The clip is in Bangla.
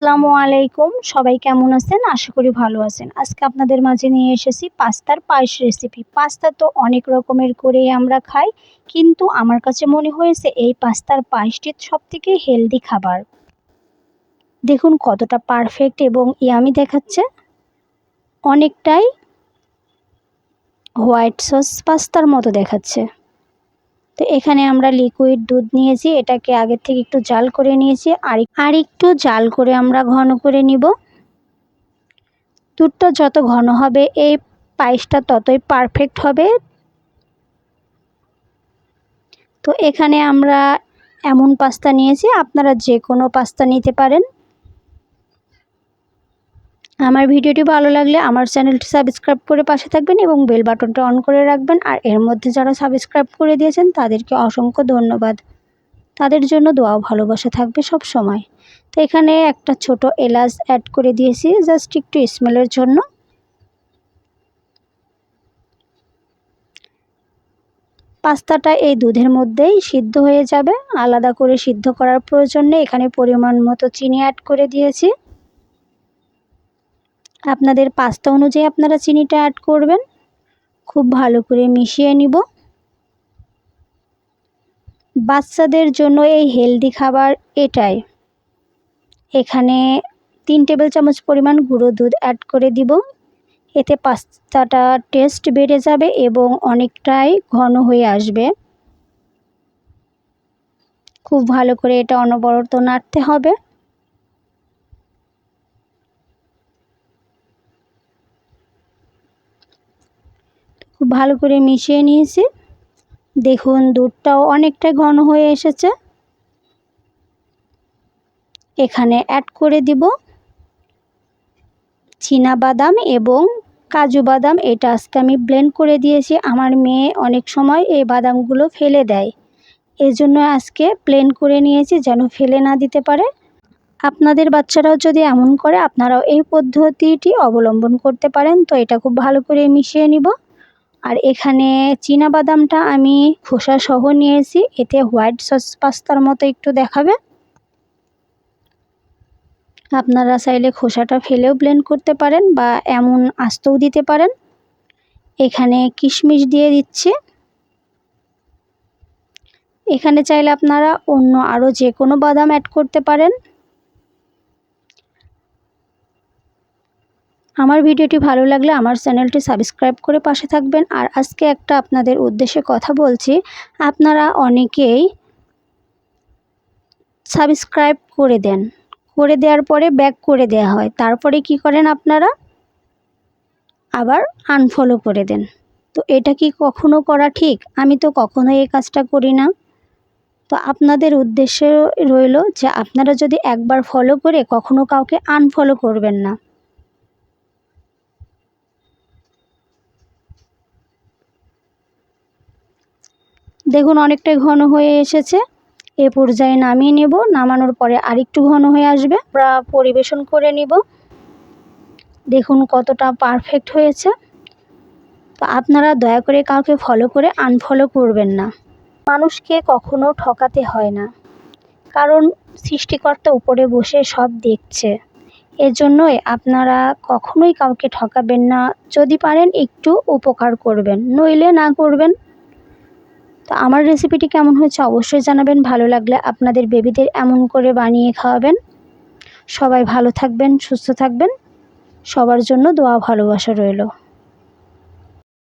আসসালামু আলাইকুম, সবাই কেমন আছেন? আশা করি ভালো আছেন। আজকে আপনাদের মাঝে নিয়ে এসেছি পাস্তার পায়েস রেসিপি। পাস্তা তো অনেক রকমের করেই আমরা খাই, কিন্তু আমার কাছে মনে হয়েছে এই পাস্তার পায়েসটি সবথেকে হেলদি খাবার। দেখুন কতটা পারফেক্ট এবং ইয়ামি দেখাচ্ছে। অনেকটাই হোয়াইট সস পাস্তার মতো দেখাচ্ছে। তো এখানে আমরা লিকুইড দুধ নিয়েছি, এটাকে আগের থেকে একটু জাল করে নিয়েছি, আর একটু জাল করে আমরা ঘন করে নিব। দুধটা যত ঘন হবে এই পায়েসটা ততই পারফেক্ট হবে। তো এখানে আমরা এমন পাস্তা নিয়েছি, আপনারা যে কোনো পাস্তা নিতে পারেন। আমার ভিডিওটি ভালো লাগলে আমার চ্যানেলটি সাবস্ক্রাইব করে পাশে থাকবেন এবং বেল বাটনটা অন করে রাখবেন। আর এর মধ্যে যারা সাবস্ক্রাইব করে দিয়েছেন তাদেরকে অসংখ্য ধন্যবাদ। তাদের জন্য দোয়া ভালোবাসা থাকবে সব সময়। তো এখানে একটা ছোট এলাচ অ্যাড করে দিয়েছি জাস্ট একটু স্মেলের জন্য। পাস্তাটা এই দুধের মধ্যেই সিদ্ধ হয়ে যাবে, আলাদা করে সিদ্ধ করার প্রয়োজন নেই। এখানে পরিমাণ মতো চিনি অ্যাড করে দিয়েছি। আপনাদের পাস্তা অনুযায়ী আপনারা চিনিটা অ্যাড করবেন। খুব ভালো করে মিশিয়ে নিব। বাচ্চাদের জন্য এই হেলদি খাবার এটাই। এখানে 3 টেবিল চামচ পরিমাণ গুঁড়ো দুধ অ্যাড করে দিব। এতে পাস্তাটা টেস্ট বেড়ে যাবে এবং অনেকটাই ঘন হয়ে আসবে। খুব ভালো করে এটা অনবরত নাড়তে হবে। খুব ভালো করে মিশিয়ে নিয়েছি। দেখুন দুধটাও অনেকটা ঘন হয়ে এসেছে। এখানে অ্যাড করে দিব বাদাম এবং কাজু বাদাম। এটা আজকে আমি ব্লেন্ড করে দিয়েছি। আমার মেয়ে অনেক সময় এই বাদামগুলো ফেলে দেয়, এজন্য আজকে ব্লেন্ড করে নিয়েছি যেন ফেলে না দিতে পারে। আপনাদের বাচ্চারাও যদি এমন করে আপনারাও এই পদ্ধতিটি অবলম্বন করতে পারেন। তো এটা খুব ভালো করে মিশিয়ে নিব। আর এখানে বাদামটা আমি খোসা সহ নিয়েছি, এতে হোয়াইট সস পাস্তার মতো একটু দেখাবে। আপনারা চাইলে খোসাটা ফেলেও ব্লেন্ড করতে পারেন বা এমন আস্তও দিতে পারেন। এখানে কিশমিশ দিয়ে দিচ্ছি। এখানে চাইলে আপনারা অন্য আরও যে কোনো বাদাম অ্যাড করতে পারেন। আমার ভিডিওটি ভালো লাগলে আমার চ্যানেলটি সাবস্ক্রাইব করে পাশে থাকবেন। আর আজকে একটা আপনাদের উদ্দেশ্যে কথা বলছি। আপনারা অনেকেই সাবস্ক্রাইব করে দেন, করে দেওয়ার পরে ব্যাক করে দেওয়া হয়, তারপরে কি করেন আপনারা আবার আনফলো করে দেন। তো এটা কি কখনো করা ঠিক? আমি তো কখনোই এই কাজটা করি না। তো আপনাদের উদ্দেশ্যে রইল যে আপনারা যদি একবার ফলো করে কখনো কাউকে আনফলো করবেন না। দেখুন অনেকটাই ঘন হয়ে এসেছে। এ পর্যায়ে নামিয়ে নেব। নামানোর পরে আরেকটু ঘন হয়ে আসবে, আমরা পরিবেশন করে নিব। দেখুন কতটা পারফেক্ট হয়েছে। তো আপনারা দয়া করে কাউকে ফলো করে আনফলো করবেন না। মানুষকে কখনো ঠকাতে হয় না, কারণ সৃষ্টিকর্তা উপরে বসে সব দেখছে। এজন্যই আপনারা কখনোই কাউকে ঠকাবেন না। যদি পারেন একটু উপকার করবেন, নইলে না করবেন। তো আমার রেসিপিটি কেমন হয়েছে অবশ্যই জানাবেন। ভালো লাগলে আপনাদের বেবিদের এমন করে বানিয়ে খাওয়াবেন। সবাই ভালো থাকবেন, সুস্থ থাকবেন। সবার জন্য দোয়া ভালোবাসা রইল।